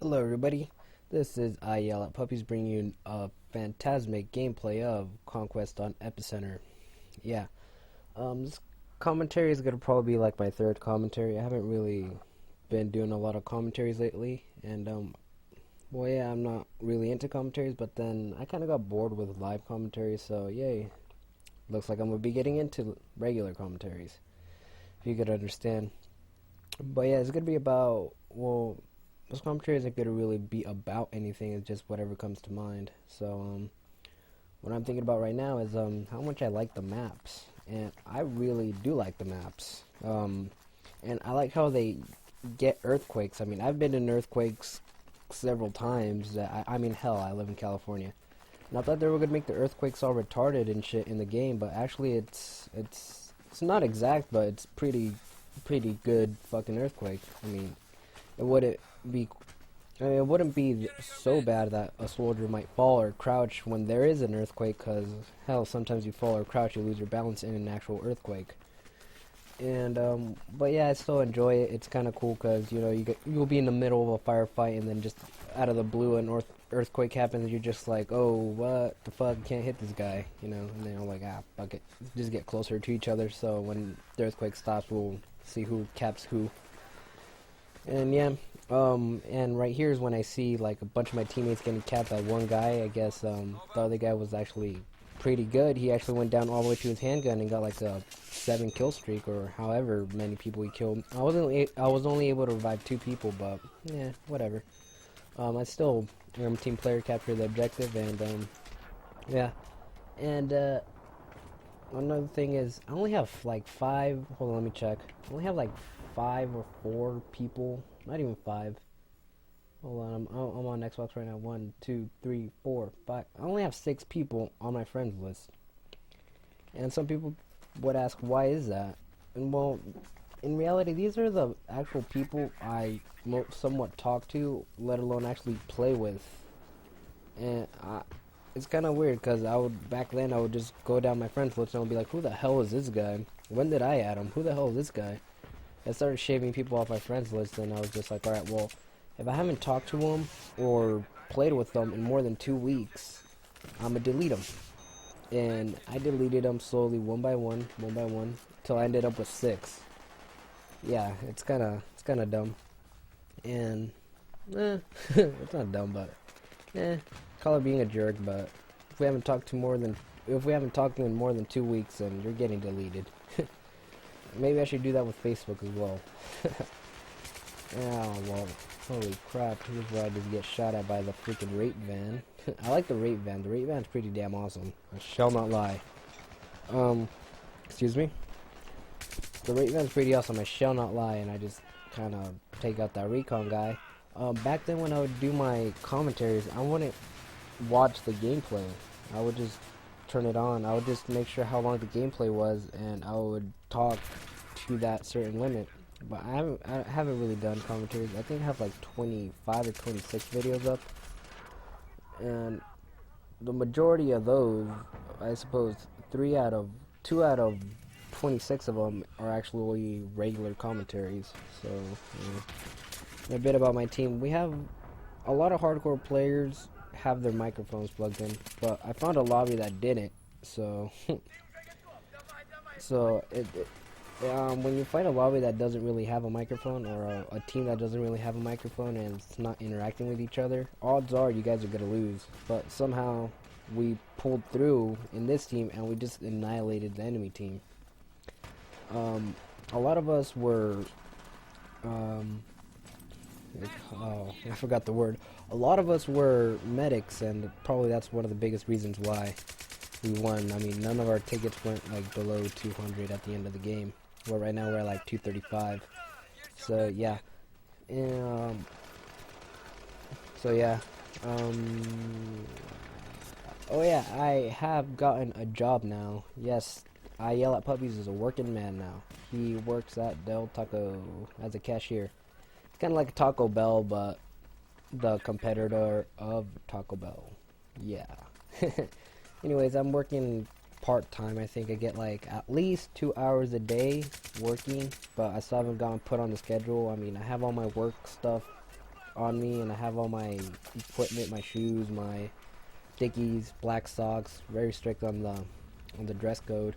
Hello everybody, this is IYellAtPuppys bringing you a phantasmic gameplay of Conquest on Epicenter. Yeah, this commentary is going to probably be like my third commentary. I haven't really been doing a lot of commentaries lately, and well yeah, I'm not really into commentaries, but then I kind of got bored with live commentaries, so yay. Looks like I'm going to be getting into regular commentaries, if you could understand. But yeah, it's going to be about, well, this commentary isn't going to really be about anything, it's just whatever comes to mind. So, what I'm thinking about right now is, how much I like the maps. And I really do like the maps. And I like how they get earthquakes. I mean, I've been in earthquakes several times. I mean, hell, I live in California. And I thought they were going to make the earthquakes all retarded and shit in the game, but actually it's not exact, but it's pretty good fucking earthquake. I mean, it wouldn't be so bad that a soldier might fall or crouch when there is an earthquake, because hell, sometimes you fall or crouch, you lose your balance in an actual earthquake. And but yeah, I still enjoy it. It's kind of cool because you'll be in the middle of a firefight, and then just out of the blue an earthquake happens, and you're just like, oh, what the fuck, can't hit this guy, and then you're like, fuck it, just get closer to each other, so when the earthquake stops, we'll see who caps who. And yeah, and right here is when I see like a bunch of my teammates getting capped by one guy. I guess the other guy was actually pretty good. He actually went down all the way to his handgun and got like a 7 kill streak, or however many people he killed. I was only able to revive 2 people, but yeah, whatever. I still am team player, capture the objective, and yeah. And another thing is, I only have like 5. Hold on, let me check. I only have like 5 or 4 people, not even 5. Hold on, I'm on Xbox right now. 1, 2, 3, 4, 5. I only have 6 people on my friends list. And some people would ask, why is that? And well, in reality, these are the actual people I somewhat talk to, let alone actually play with. And it's kind of weird, because back then I would just go down my friends list and I would be like, who the hell is this guy? When did I add him? Who the hell is this guy? I started shaving people off my friends list, and I was just like, alright, well, if I haven't talked to them or played with them in more than 2 weeks, I'm going to delete them. And I deleted them slowly, one by one, till I ended up with 6. Yeah, it's kind of dumb. And, it's not dumb, but, call it being a jerk, but if we haven't talked in more than 2 weeks, then you're getting deleted. Maybe I should do that with Facebook as well. Oh, well, holy crap, here's where I just get shot at by the freaking rape van. I like the rape van. The rape van's pretty damn awesome. I shall not lie. Excuse me? The rape van's pretty awesome, I shall not lie, and I just kind of take out that recon guy. Back then when I would do my commentaries, I wouldn't watch the gameplay. I would just turn it on. I would just make sure how long the gameplay was, and I would talk to that certain limit. But I haven't really done commentaries. I think I have like 25 or 26 videos up, and the majority of those, I suppose 2 out of 26 of them are actually regular commentaries. So a bit about my team. We have a lot of hardcore players have their microphones plugged in, but I found a lobby that didn't, so when you find a lobby that doesn't really have a microphone, or a team that doesn't really have a microphone and it's not interacting with each other, odds are you guys are gonna lose. But somehow we pulled through in this team and we just annihilated the enemy team. A lot of us were oh, I forgot the word. A lot of us were medics, and probably that's one of the biggest reasons why we won. I mean, none of our tickets went like below 200 at the end of the game. Well, right now we're at like 235. So yeah. So yeah. Oh yeah, I have gotten a job now. Yes, IYellAtPuppys is a working man now. He works at Del Taco as a cashier. Kind of like a Taco Bell, but the competitor of Taco Bell. Yeah. Anyways, I'm working part-time. I think I get like at least 2 hours a day working, but I still haven't gotten put on the schedule. I mean, I have all my work stuff on me, and I have all my equipment, my shoes, my dickies, black socks, very strict on the dress code.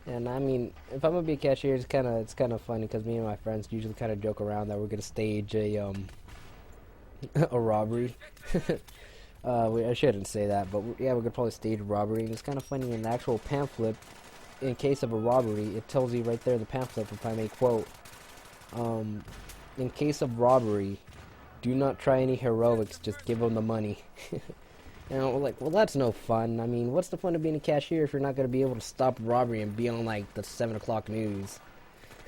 And I mean, if I'm gonna be a cashier, it's kind of funny because me and my friends usually kind of joke around that we're gonna stage a a robbery. I shouldn't say that, but yeah, we're gonna probably stage a robbery. And it's kind of funny in the actual pamphlet. In case of a robbery, it tells you right there in the pamphlet, if I may quote, in case of robbery, do not try any heroics, just give them the money. And we're like, well, that's no fun. I mean, what's the fun of being a cashier if you're not going to be able to stop robbery and be on, like, the 7 o'clock news?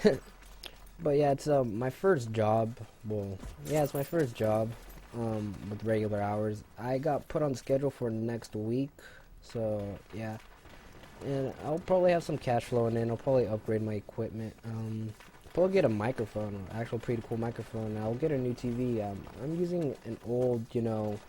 But yeah, it's my first job. Well, yeah, it's my first job with regular hours. I got put on schedule for next week, so yeah. And I'll probably have some cash flowing in. I'll probably upgrade my equipment. Probably get a microphone, an actual pretty cool microphone. I'll get a new TV. I'm using an old, an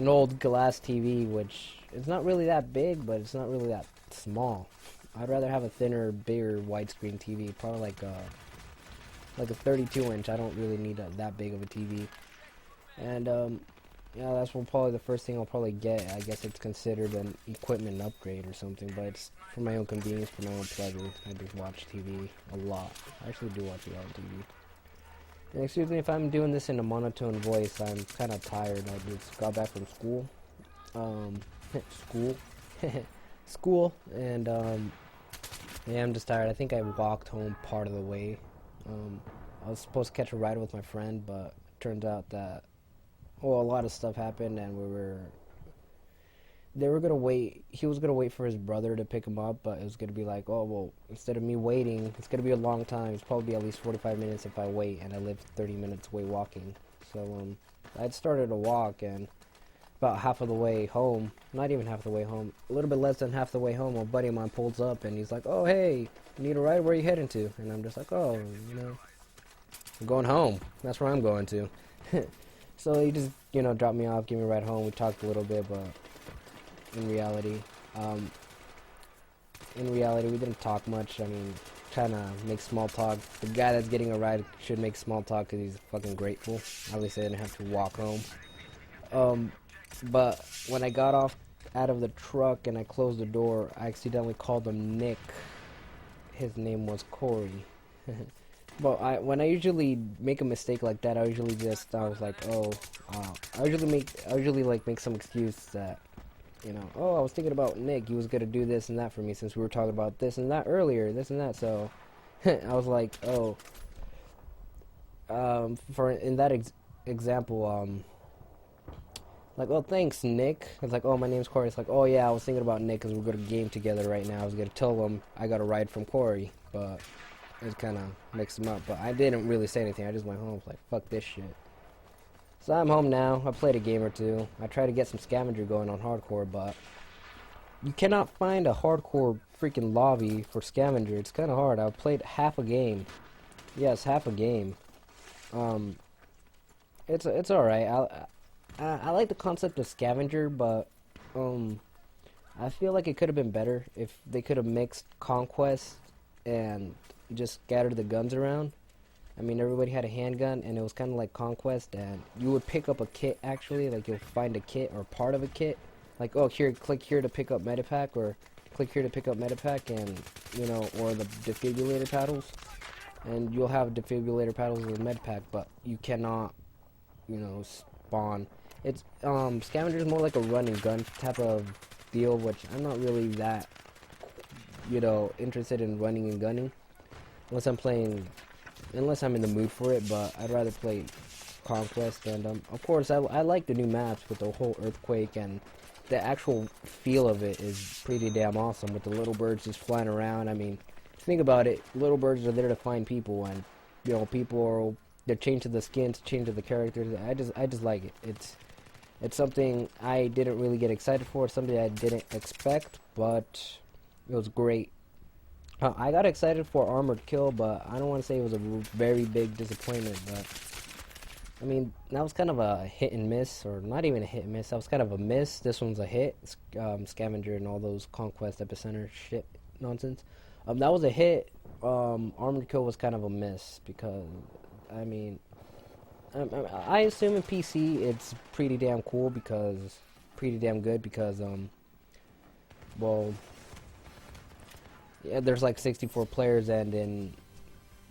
old glass TV, which is not really that big, but it's not really that small. I'd rather have a thinner, bigger widescreen TV, probably like a 32-inch. I don't really need that big of a TV. And yeah, that's probably the first thing I'll probably get. I guess it's considered an equipment upgrade or something, but it's for my own convenience, for my own pleasure. I just watch TV a lot. I actually do watch a lot of TV. And excuse me if I'm doing this in a monotone voice. I'm kind of tired. I just got back from school. School. And, yeah, I'm just tired. I think I walked home part of the way. I was supposed to catch a ride with my friend, but it turns out that, well, a lot of stuff happened, and they were gonna wait. He was gonna wait for his brother to pick him up, but it was gonna be like, oh, well, instead of me waiting, it's gonna be a long time. It's probably be at least 45 minutes if I wait, and I live 30 minutes away walking. So, I'd started to walk, and about half of the way home, not even half the way home, a little bit less than half the way home, a buddy of mine pulls up, and he's like, oh, hey, need a ride? Where are you heading to? And I'm just like, oh, I'm going home. That's where I'm going to. So he just, dropped me off, gave me a ride home. We talked a little bit, but in reality, we didn't talk much. I mean, kind of make small talk. The guy that's getting a ride should make small talk because he's fucking grateful. At least I didn't have to walk home. But when I got off out of the truck and I closed the door, I accidentally called him Nick. His name was Corey. But when I usually make a mistake like that, I usually make some excuse that, oh, I was thinking about Nick. He was gonna do this and that for me since we were talking about this and that earlier, this and that. So I was like, oh, in that example, like, oh, thanks, Nick. It's like, oh, my name's Corey. It's like, oh, yeah, I was thinking about Nick because we're going to game together right now. I was going to tell him I got a ride from Corey, but it kind of mixed him up. But I didn't really say anything. I just went home. I was like, fuck this shit. So I'm home now. I played a game or two. I tried to get some scavenger going on hardcore, but you cannot find a hardcore freaking lobby for scavenger. It's kind of hard. I played half a game. Yes, half a game. It's alright. I like the concept of scavenger, but I feel like it could have been better if they could have mixed Conquest and just scattered the guns around. I mean, everybody had a handgun, and it was kind of like Conquest, and you would pick up a kit, actually. Like, you'll find a kit or part of a kit. Like, oh, here, click here to pick up Medipack, or click here to pick up Medipack, and, or the defibrillator paddles. And you'll have defibrillator paddles with Medipack, but you cannot, spawn. It's, scavenger is more like a run and gun type of deal, which I'm not really that, interested in running and gunning. Unless I'm in the mood for it, but I'd rather play Conquest. And, of course, I like the new maps with the whole earthquake, and the actual feel of it is pretty damn awesome with the little birds just flying around. I mean, think about it, little birds are there to find people, and, they're changed to the skins, changed to the characters. I just like it. It's something I didn't really get excited for. It's something I didn't expect, but it was great. I got excited for Armored Kill, but I don't want to say it was a very big disappointment. But I mean, that was kind of a hit and miss, or not even a hit and miss. That was kind of a miss. This one's a hit. Scavenger and all those Conquest Epicenter shit nonsense. That was a hit. Armored Kill was kind of a miss because, I mean, I assume in PC it's pretty damn cool pretty damn good because well, yeah, there's like 64 players, and in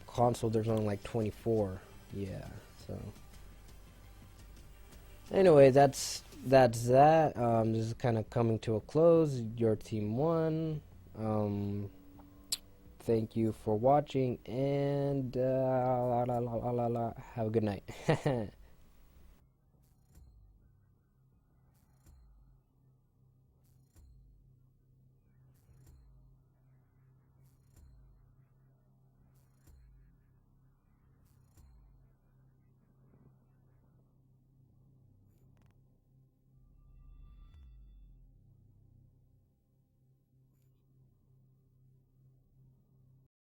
console there's only like 24. Yeah, so anyway, that's that. This is kind of coming to a close. Your team won. Thank you for watching, and have a good night.